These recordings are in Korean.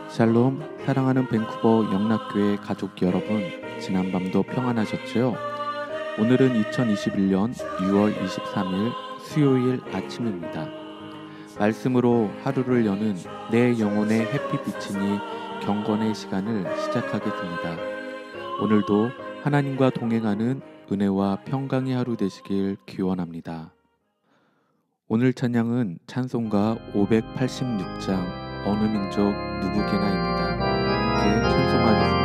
샬롬, 사랑하는 밴쿠버 영락교회 가족 여러분, 지난밤도 평안하셨죠? 오늘은 2021년 6월 23일 수요일 아침입니다. 말씀으로 하루를 여는 내 영혼의 햇빛비치니 경건의 시간을 시작하겠습니다. 오늘도 하나님과 동행하는 은혜와 평강의 하루 되시길 기원합니다. 오늘 찬양은 찬송가 586장 어느 민족 누구게나입니다. 함께 찬송하겠습니다.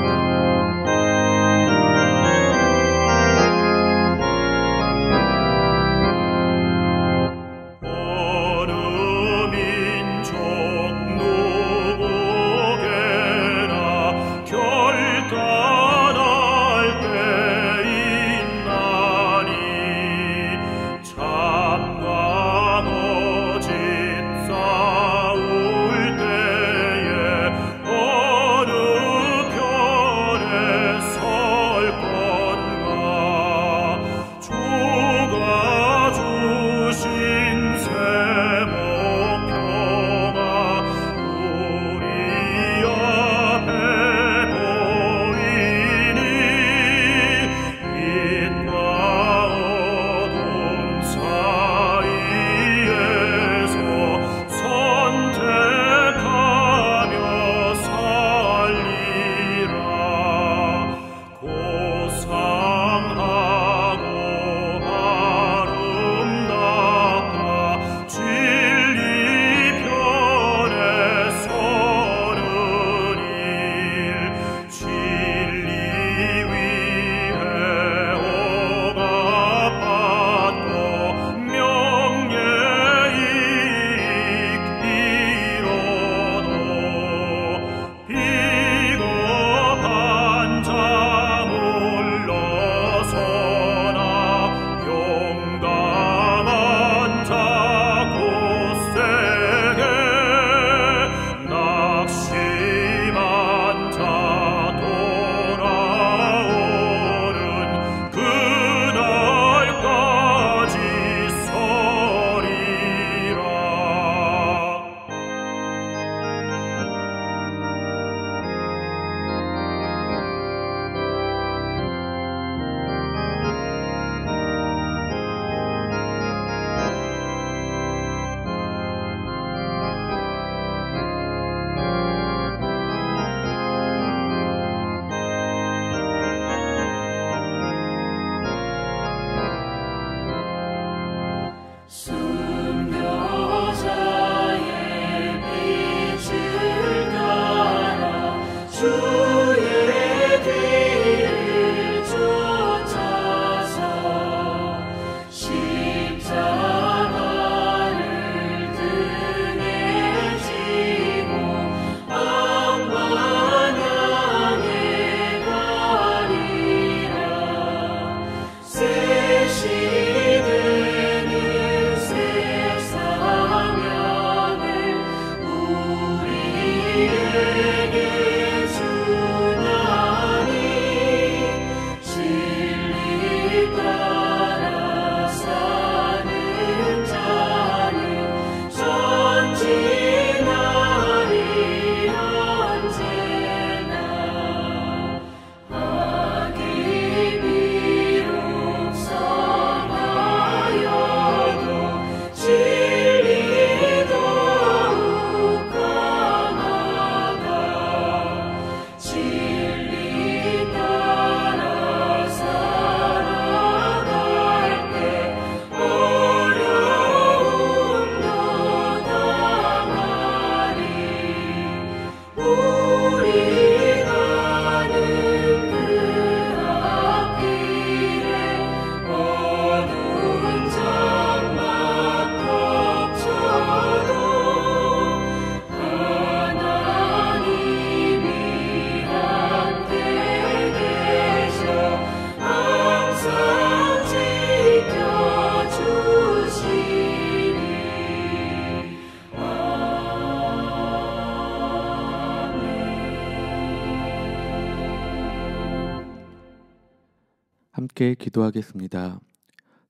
함께 기도하겠습니다.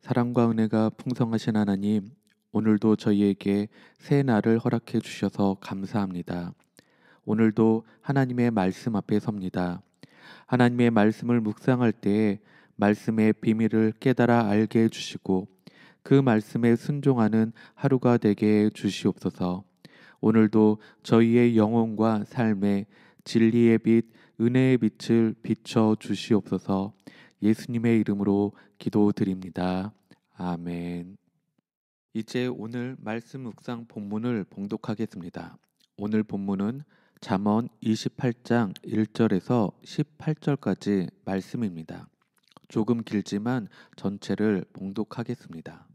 사랑과 은혜가 풍성하신 하나님, 오늘도 저희에게 새 날을 허락해 주셔서 감사합니다. 오늘도 하나님의 말씀 앞에 섭니다. 하나님의 말씀을 묵상할 때에 말씀의 비밀을 깨달아 알게 해주시고 그 말씀에 순종하는 하루가 되게 해 주시옵소서. 오늘도 저희의 영혼과 삶에 진리의 빛, 은혜의 빛을 비춰 주시옵소서. 예수님의 이름으로 기도드립니다. 아멘. 이제 오늘 말씀 묵상 본문을 봉독하겠습니다. 오늘 본문은 잠언 28장 1절에서 18절까지 말씀입니다. 조금 길지만 전체를 봉독하겠습니다.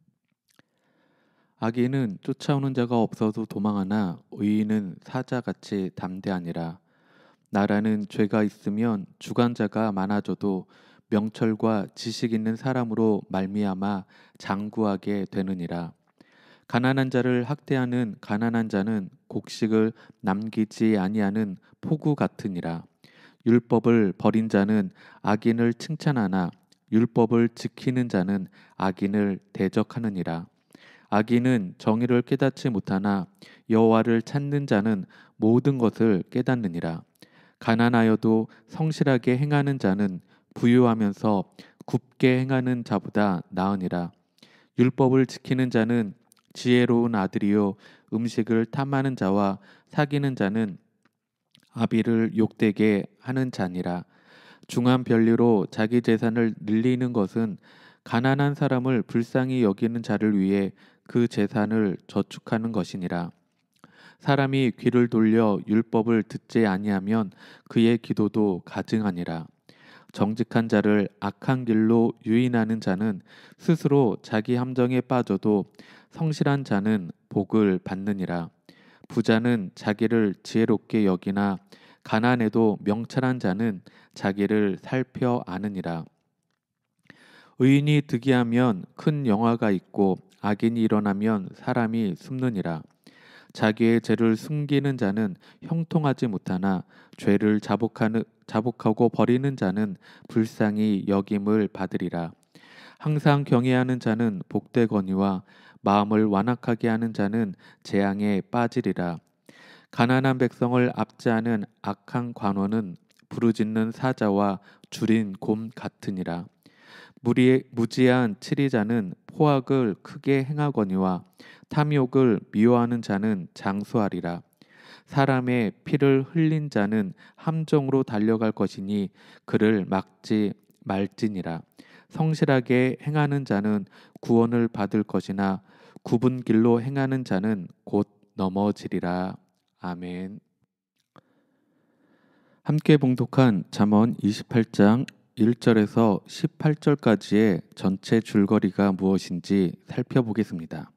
악인은 쫓아오는 자가 없어도 도망하나 의인은 사자같이 담대하니라. 나라는 죄가 있으면 주관자가 많아져도 명철과 지식 있는 사람으로 말미암아 장구하게 되느니라. 가난한 자를 학대하는 가난한 자는 곡식을 남기지 아니하는 포구 같으니라. 율법을 버린 자는 악인을 칭찬하나 율법을 지키는 자는 악인을 대적하느니라. 악인은 정의를 깨닫지 못하나 여호와를 찾는 자는 모든 것을 깨닫느니라. 가난하여도 성실하게 행하는 자는 부유하면서 굽게 행하는 자보다 나으니라. 율법을 지키는 자는 지혜로운 아들이요 음식을 탐하는 자와 사귀는 자는 아비를 욕되게 하는 자니라. 중한 변리로 자기 재산을 늘리는 것은 가난한 사람을 불쌍히 여기는 자를 위해 그 재산을 저축하는 것이니라. 사람이 귀를 돌려 율법을 듣지 아니하면 그의 기도도 가증하니라. 정직한 자를 악한 길로 유인하는 자는 스스로 자기 함정에 빠져도 성실한 자는 복을 받느니라. 부자는 자기를 지혜롭게 여기나 가난해도 명철한 자는 자기를 살펴 아느니라. 의인이 득이하면 큰 영화가 있고 악인이 일어나면 사람이 숨느니라. 자기의 죄를 숨기는 자는 형통하지 못하나 죄를 자복하고 버리는 자는 불쌍히 여김을 받으리라. 항상 경외하는 자는 복되거니와 마음을 완악하게 하는 자는 재앙에 빠지리라. 가난한 백성을 압제하는 악한 관원은 부르짖는 사자와 줄인 곰 같으니라. 무지한 치리자는 포악을 크게 행하거니와 탐욕을 미워하는 자는 장수하리라. 사람의 피를 흘린 자는 함정으로 달려갈 것이니 그를 막지 말지니라. 성실하게 행하는 자는 구원을 받을 것이나 굽은 길로 행하는 자는 곧 넘어지리라. 아멘. 함께 봉독한 잠언 28장 1절에서 18절까지의 전체 줄거리가 무엇인지 살펴보겠습니다.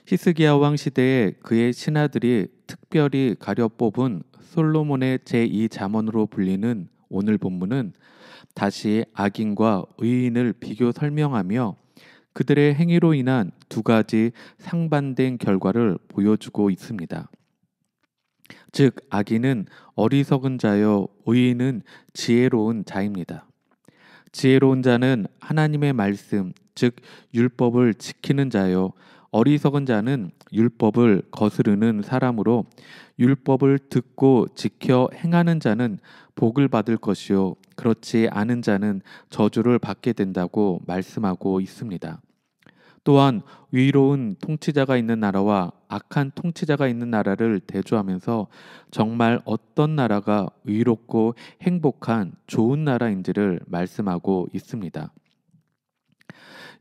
히스기야 왕 시대에 그의 신하들이 특별히 가려 뽑은 솔로몬의 제2잠언으로 불리는 오늘 본문은 다시 악인과 의인을 비교 설명하며 그들의 행위로 인한 두 가지 상반된 결과를 보여주고 있습니다. 즉 악인은 어리석은 자요 의인은 지혜로운 자입니다. 지혜로운 자는 하나님의 말씀 즉 율법을 지키는 자요 어리석은 자는 율법을 거스르는 사람으로 율법을 듣고 지켜 행하는 자는 복을 받을 것이요 그렇지 않은 자는 저주를 받게 된다고 말씀하고 있습니다. 또한 위로운 통치자가 있는 나라와 악한 통치자가 있는 나라를 대조하면서 정말 어떤 나라가 위롭고 행복한 좋은 나라인지를 말씀하고 있습니다.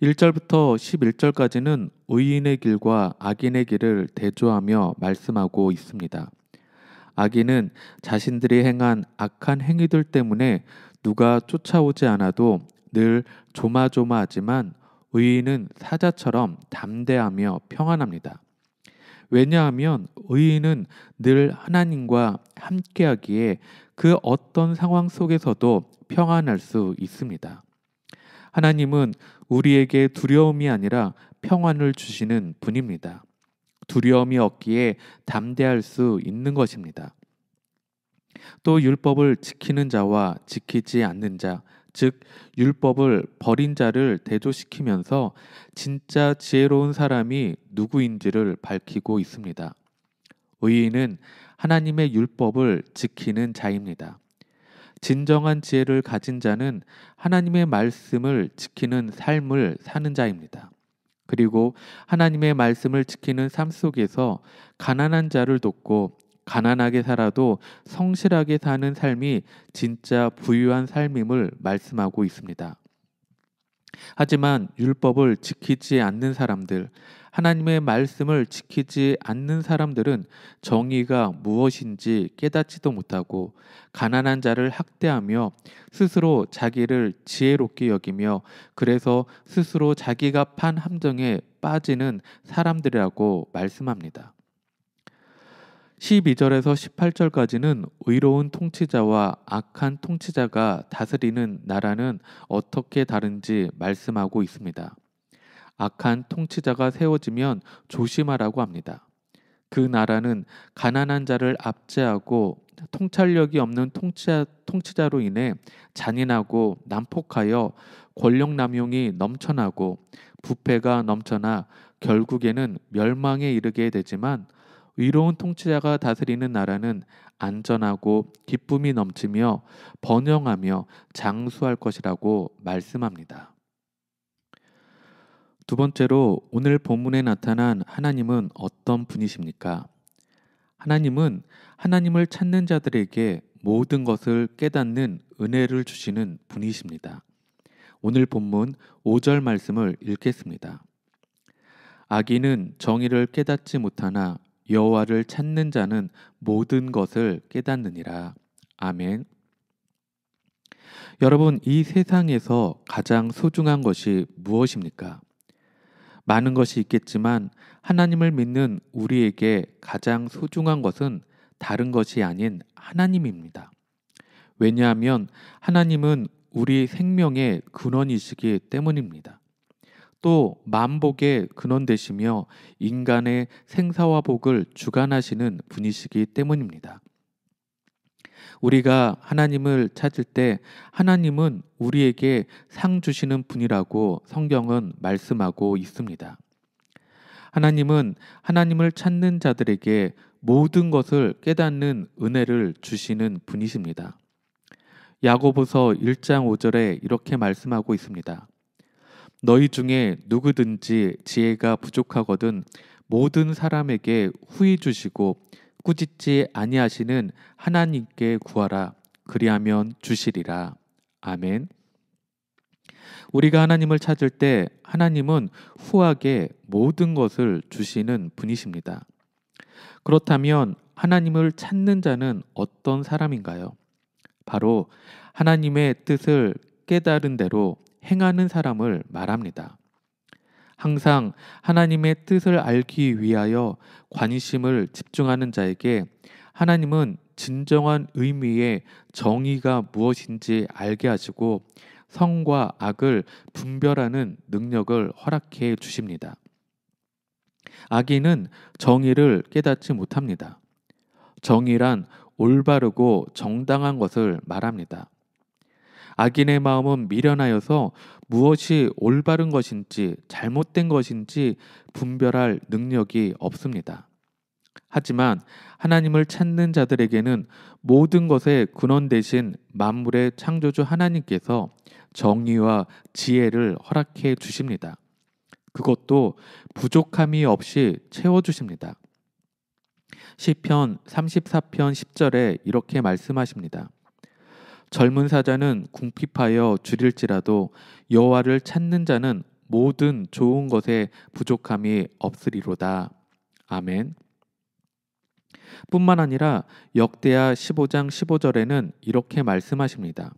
1절부터 11절까지는 의인의 길과 악인의 길을 대조하며 말씀하고 있습니다. 악인은 자신들이 행한 악한 행위들 때문에 누가 쫓아오지 않아도 늘 조마조마하지만 의인은 사자처럼 담대하며 평안합니다. 왜냐하면 의인은 늘 하나님과 함께하기에 그 어떤 상황 속에서도 평안할 수 있습니다. 하나님은 우리에게 두려움이 아니라 평안을 주시는 분입니다. 두려움이 없기에 담대할 수 있는 것입니다. 또 율법을 지키는 자와 지키지 않는 자, 즉 율법을 버린 자를 대조시키면서 진짜 지혜로운 사람이 누구인지를 밝히고 있습니다. 의인은 하나님의 율법을 지키는 자입니다. 진정한 지혜를 가진 자는 하나님의 말씀을 지키는 삶을 사는 자입니다. 그리고 하나님의 말씀을 지키는 삶 속에서 가난한 자를 돕고 가난하게 살아도 성실하게 사는 삶이 진짜 부유한 삶임을 말씀하고 있습니다. 하지만 율법을 지키지 않는 사람들, 하나님의 말씀을 지키지 않는 사람들은 정의가 무엇인지 깨닫지도 못하고 가난한 자를 학대하며 스스로 자기를 지혜롭게 여기며 그래서 스스로 자기가 판 함정에 빠지는 사람들이라고 말씀합니다. 12절에서 18절까지는 의로운 통치자와 악한 통치자가 다스리는 나라는 어떻게 다른지 말씀하고 있습니다. 악한 통치자가 세워지면 조심하라고 합니다. 그 나라는 가난한 자를 압제하고 통찰력이 없는 통치자로 인해 잔인하고 난폭하여 권력 남용이 넘쳐나고 부패가 넘쳐나 결국에는 멸망에 이르게 되지만 의로운 통치자가 다스리는 나라는 안전하고 기쁨이 넘치며 번영하며 장수할 것이라고 말씀합니다. 두 번째로 오늘 본문에 나타난 하나님은 어떤 분이십니까? 하나님은 하나님을 찾는 자들에게 모든 것을 깨닫는 은혜를 주시는 분이십니다. 오늘 본문 5절 말씀을 읽겠습니다. 악인은 정의를 깨닫지 못하나 여호와를 찾는 자는 모든 것을 깨닫느니라. 아멘. 여러분, 이 세상에서 가장 소중한 것이 무엇입니까? 많은 것이 있겠지만 하나님을 믿는 우리에게 가장 소중한 것은 다른 것이 아닌 하나님입니다. 왜냐하면 하나님은 우리 생명의 근원이시기 때문입니다. 또 만복의 근원 되시며 인간의 생사와 복을 주관하시는 분이시기 때문입니다. 우리가 하나님을 찾을 때 하나님은 우리에게 상 주시는 분이라고 성경은 말씀하고 있습니다. 하나님은 하나님을 찾는 자들에게 모든 것을 깨닫는 은혜를 주시는 분이십니다. 야고보서 1장 5절에 이렇게 말씀하고 있습니다. 너희 중에 누구든지 지혜가 부족하거든 모든 사람에게 후히 주시고 꾸짖지 아니하시는 하나님께 구하라. 그리하면 주시리라. 아멘. 우리가 하나님을 찾을 때 하나님은 후하게 모든 것을 주시는 분이십니다. 그렇다면 하나님을 찾는 자는 어떤 사람인가요? 바로 하나님의 뜻을 깨달은 대로 행하는 사람을 말합니다. 항상 하나님의 뜻을 알기 위하여 관심을 집중하는 자에게 하나님은 진정한 의미의 정의가 무엇인지 알게 하시고 선과 악을 분별하는 능력을 허락해 주십니다. 악인은 정의를 깨닫지 못합니다. 정의란 올바르고 정당한 것을 말합니다. 악인의 마음은 미련하여서 무엇이 올바른 것인지 잘못된 것인지 분별할 능력이 없습니다. 하지만 하나님을 찾는 자들에게는 모든 것의 근원 되신 만물의 창조주 하나님께서 정의와 지혜를 허락해 주십니다. 그것도 부족함이 없이 채워주십니다. 시편 34편 10절에 이렇게 말씀하십니다. 젊은 사자는 궁핍하여 줄일지라도 여호와를 찾는 자는 모든 좋은 것에 부족함이 없으리로다. 아멘. 뿐만 아니라 역대하 15장 15절에는 이렇게 말씀하십니다.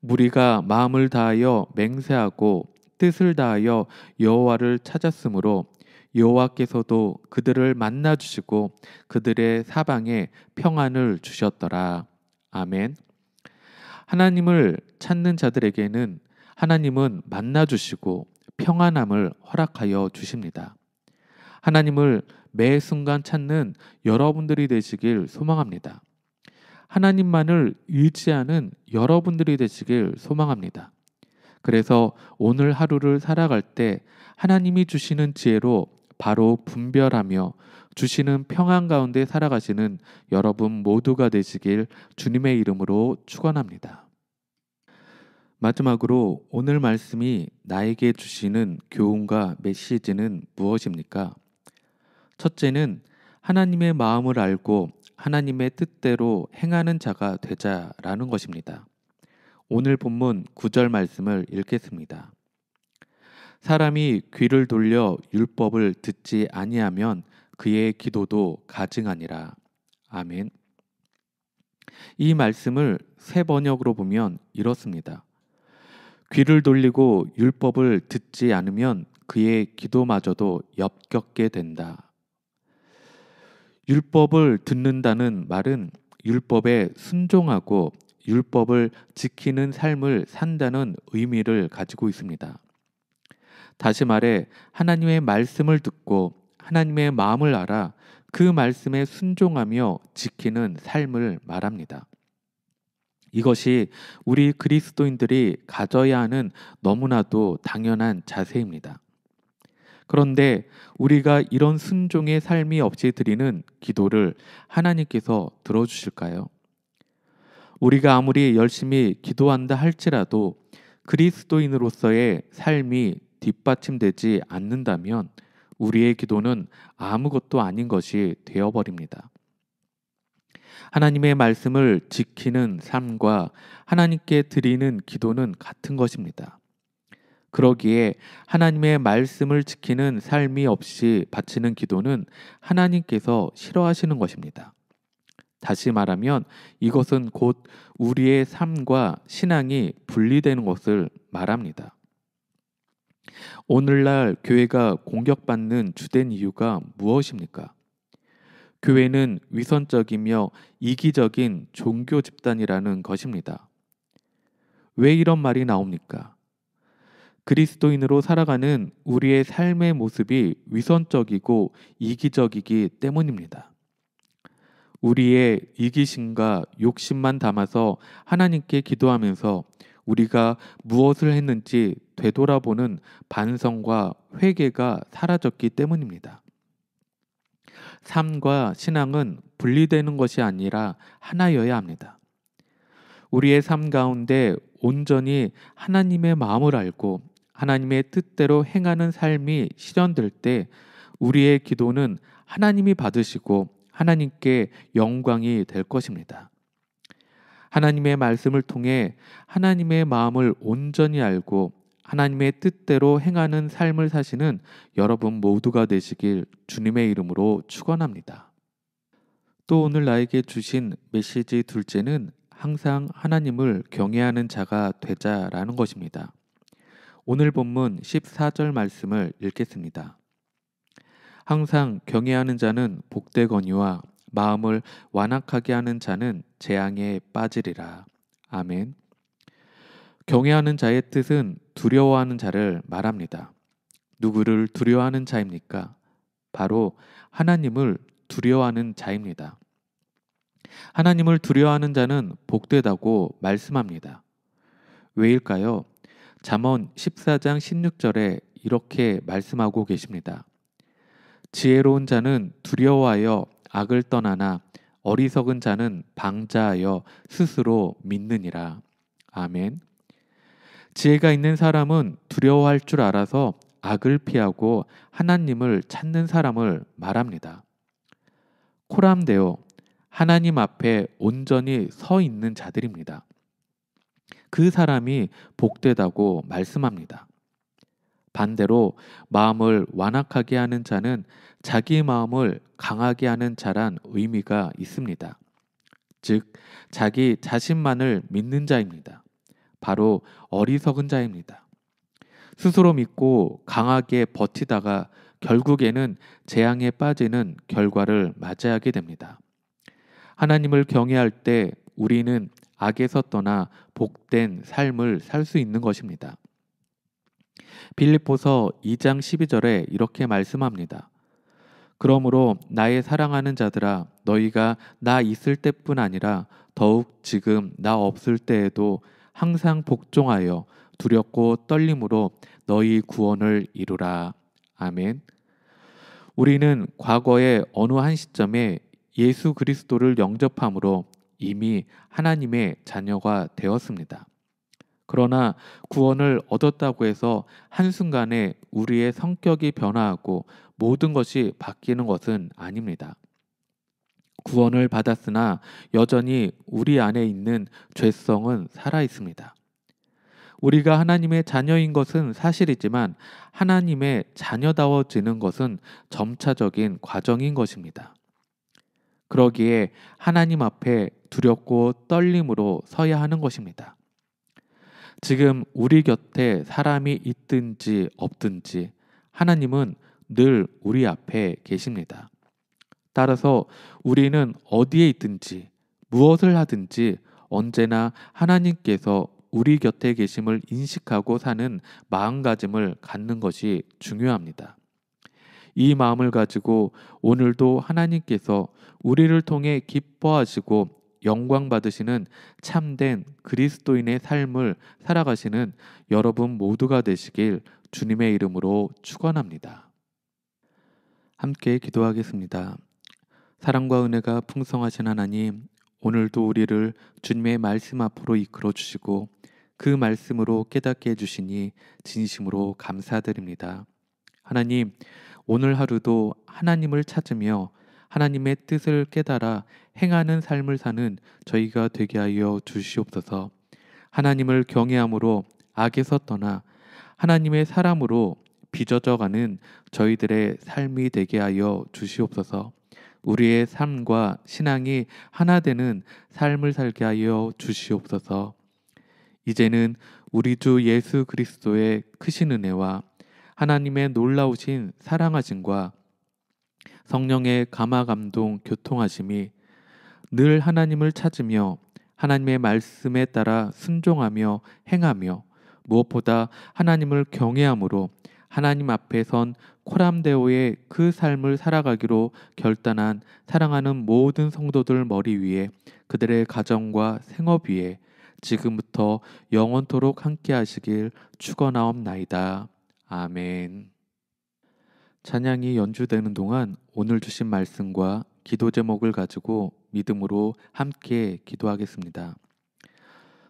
무리가 마음을 다하여 맹세하고 뜻을 다하여 여호와를 찾았으므로 여호와께서도 그들을 만나 주시고 그들의 사방에 평안을 주셨더라. 아멘. 하나님을 찾는 자들에게는 하나님은 만나 주시고 평안함을 허락하여 주십니다. 하나님을 매 순간 찾는 여러분들이 되시길 소망합니다. 하나님만을 의지하는 여러분들이 되시길 소망합니다. 그래서 오늘 하루를 살아갈 때 하나님이 주시는 지혜로 바로 분별하며 주시는 평안 가운데 살아가시는 여러분 모두가 되시길 주님의 이름으로 축원합니다. 마지막으로 오늘 말씀이 나에게 주시는 교훈과 메시지는 무엇입니까? 첫째는 하나님의 마음을 알고 하나님의 뜻대로 행하는 자가 되자라는 것입니다. 오늘 본문 9절 말씀을 읽겠습니다. 사람이 귀를 돌려 율법을 듣지 아니하면 그의 기도도 가증하니라. 아멘. 이 말씀을 새 번역으로 보면 이렇습니다. 귀를 돌리고 율법을 듣지 않으면 그의 기도마저도 엽겹게 된다. 율법을 듣는다는 말은 율법에 순종하고 율법을 지키는 삶을 산다는 의미를 가지고 있습니다. 다시 말해 하나님의 말씀을 듣고 하나님의 마음을 알아 그 말씀에 순종하며 지키는 삶을 말합니다. 이것이 우리 그리스도인들이 가져야 하는 너무나도 당연한 자세입니다. 그런데 우리가 이런 순종의 삶이 없이 드리는 기도를 하나님께서 들어주실까요? 우리가 아무리 열심히 기도한다 할지라도 그리스도인으로서의 삶이 뒷받침되지 않는다면 우리의 기도는 아무것도 아닌 것이 되어버립니다. 하나님의 말씀을 지키는 삶과 하나님께 드리는 기도는 같은 것입니다. 그러기에 하나님의 말씀을 지키는 삶이 없이 바치는 기도는 하나님께서 싫어하시는 것입니다. 다시 말하면 이것은 곧 우리의 삶과 신앙이 분리되는 것을 말합니다. 오늘날 교회가 공격받는 주된 이유가 무엇입니까? 교회는 위선적이며 이기적인 종교 집단이라는 것입니다. 왜 이런 말이 나옵니까? 그리스도인으로 살아가는 우리의 삶의 모습이 위선적이고 이기적이기 때문입니다. 우리의 이기심과 욕심만 담아서 하나님께 기도하면서 우리가 무엇을 했는지 되돌아보는 반성과 회개가 사라졌기 때문입니다. 삶과 신앙은 분리되는 것이 아니라 하나여야 합니다. 우리의 삶 가운데 온전히 하나님의 마음을 알고 하나님의 뜻대로 행하는 삶이 실현될 때 우리의 기도는 하나님이 받으시고 하나님께 영광이 될 것입니다. 하나님의 말씀을 통해 하나님의 마음을 온전히 알고 하나님의 뜻대로 행하는 삶을 사시는 여러분 모두가 되시길 주님의 이름으로 축원합니다. 또 오늘 나에게 주신 메시지 둘째는 항상 하나님을 경외하는 자가 되자라는 것입니다. 오늘 본문 14절 말씀을 읽겠습니다. 항상 경외하는 자는 복되거니와 마음을 완악하게 하는 자는 재앙에 빠지리라. 아멘. 경외하는 자의 뜻은 두려워하는 자를 말합니다. 누구를 두려워하는 자입니까? 바로 하나님을 두려워하는 자입니다. 하나님을 두려워하는 자는 복되다고 말씀합니다. 왜일까요? 잠언 14장 16절에 이렇게 말씀하고 계십니다. 지혜로운 자는 두려워하여 악을 떠나나 어리석은 자는 방자하여 스스로 믿느니라. 아멘. 지혜가 있는 사람은 두려워할 줄 알아서 악을 피하고 하나님을 찾는 사람을 말합니다. 코람데오, 하나님 앞에 온전히 서 있는 자들입니다. 그 사람이 복되다고 말씀합니다. 반대로 마음을 완악하게 하는 자는 자기 마음을 강하게 하는 자란 의미가 있습니다. 즉, 자기 자신만을 믿는 자입니다. 바로 어리석은 자입니다. 스스로 믿고 강하게 버티다가 결국에는 재앙에 빠지는 결과를 맞이하게 됩니다. 하나님을 경외할 때 우리는 악에서 떠나 복된 삶을 살 수 있는 것입니다. 빌립보서 2장 12절에 이렇게 말씀합니다. 그러므로 나의 사랑하는 자들아 너희가 나 있을 때뿐 아니라 더욱 지금 나 없을 때에도 항상 복종하여 두렵고 떨림으로 너희 구원을 이루라. 아멘. 우리는 과거의 어느 한 시점에 예수 그리스도를 영접함으로 이미 하나님의 자녀가 되었습니다. 그러나 구원을 얻었다고 해서 한순간에 우리의 성격이 변화하고 모든 것이 바뀌는 것은 아닙니다. 구원을 받았으나 여전히 우리 안에 있는 죄성은 살아 있습니다. 우리가 하나님의 자녀인 것은 사실이지만 하나님의 자녀다워지는 것은 점차적인 과정인 것입니다. 그러기에 하나님 앞에 두렵고 떨림으로 서야 하는 것입니다. 지금 우리 곁에 사람이 있든지 없든지 하나님은 늘 우리 앞에 계십니다. 따라서 우리는 어디에 있든지 무엇을 하든지 언제나 하나님께서 우리 곁에 계심을 인식하고 사는 마음가짐을 갖는 것이 중요합니다. 이 마음을 가지고 오늘도 하나님께서 우리를 통해 기뻐하시고 영광 받으시는 참된 그리스도인의 삶을 살아가시는 여러분 모두가 되시길 주님의 이름으로 축원합니다. 함께 기도하겠습니다. 사랑과 은혜가 풍성하신 하나님, 오늘도 우리를 주님의 말씀 앞으로 이끌어 주시고 그 말씀으로 깨닫게 해주시니 진심으로 감사드립니다. 하나님, 오늘 하루도 하나님을 찾으며 하나님의 뜻을 깨달아 행하는 삶을 사는 저희가 되게 하여 주시옵소서. 하나님을 경외함으로 악에서 떠나 하나님의 사람으로 빚어져가는 저희들의 삶이 되게 하여 주시옵소서. 우리의 삶과 신앙이 하나 되는 삶을 살게 하여 주시옵소서. 이제는 우리 주 예수 그리스도의 크신 은혜와 하나님의 놀라우신 사랑하심과 성령의 감화 감동 교통하심이 늘 하나님을 찾으며 하나님의 말씀에 따라 순종하며 행하며 무엇보다 하나님을 경외함으로 하나님 앞에 선 코람데오의 그 삶을 살아가기로 결단한 사랑하는 모든 성도들 머리 위에 그들의 가정과 생업 위에 지금부터 영원토록 함께 하시길 축원하옵나이다. 아멘. 찬양이 연주되는 동안 오늘 주신 말씀과 기도 제목을 가지고 믿음으로 함께 기도하겠습니다.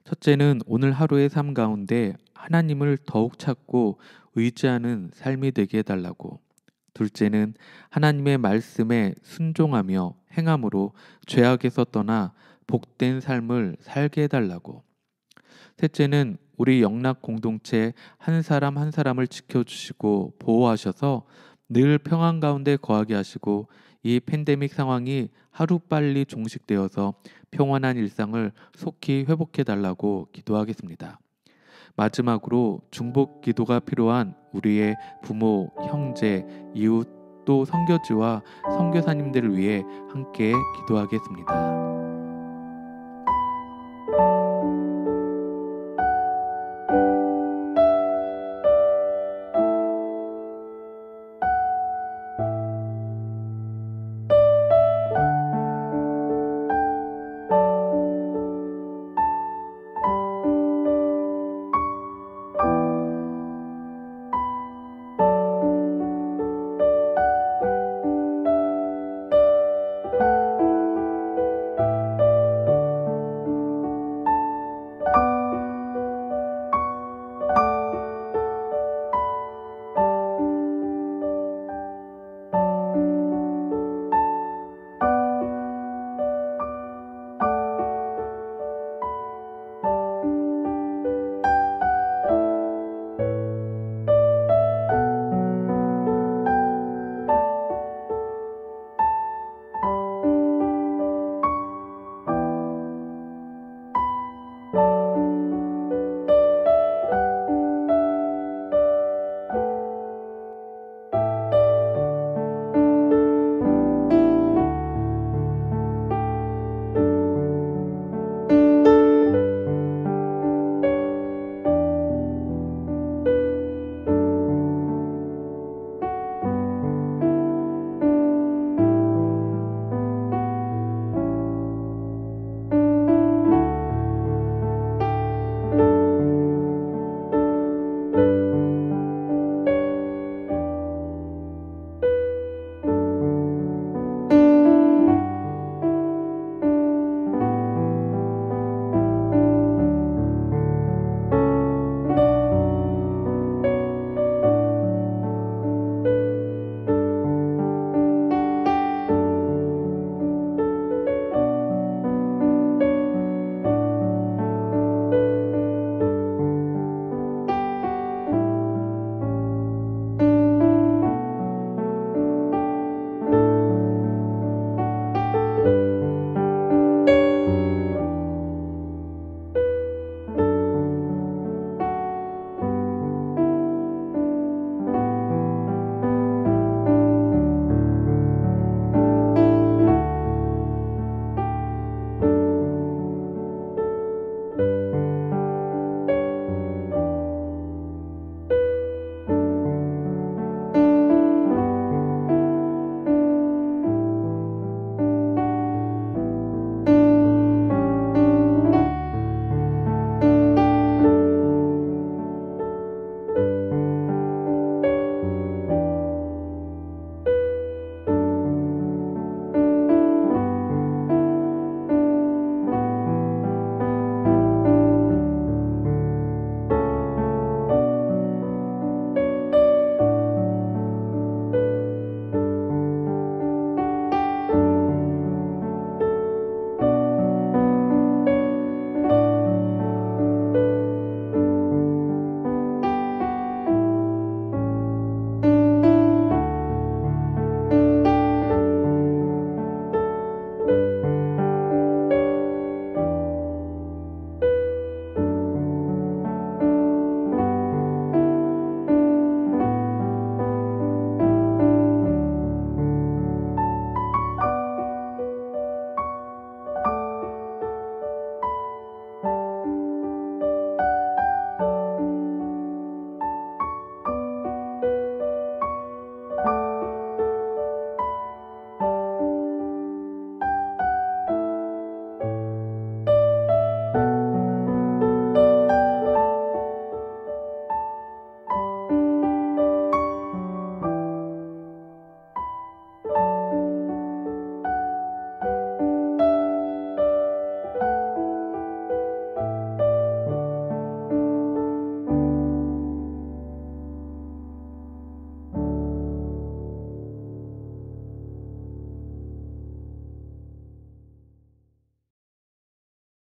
첫째는 오늘 하루의 삶 가운데 하나님을 더욱 찾고 의지하는 삶이 되게 해달라고. 둘째는 하나님의 말씀에 순종하며 행함으로 죄악에서 떠나 복된 삶을 살게 해달라고. 셋째는 우리 영락 공동체 한 사람 한 사람을 지켜주시고 보호하셔서 늘 평안 가운데 거하게 하시고 이 팬데믹 상황이 하루빨리 종식되어서 평안한 일상을 속히 회복해 달라고 기도하겠습니다. 마지막으로 중복 기도가 필요한 우리의 부모, 형제, 이웃 또 선교지와 선교사님들을 위해 함께 기도하겠습니다.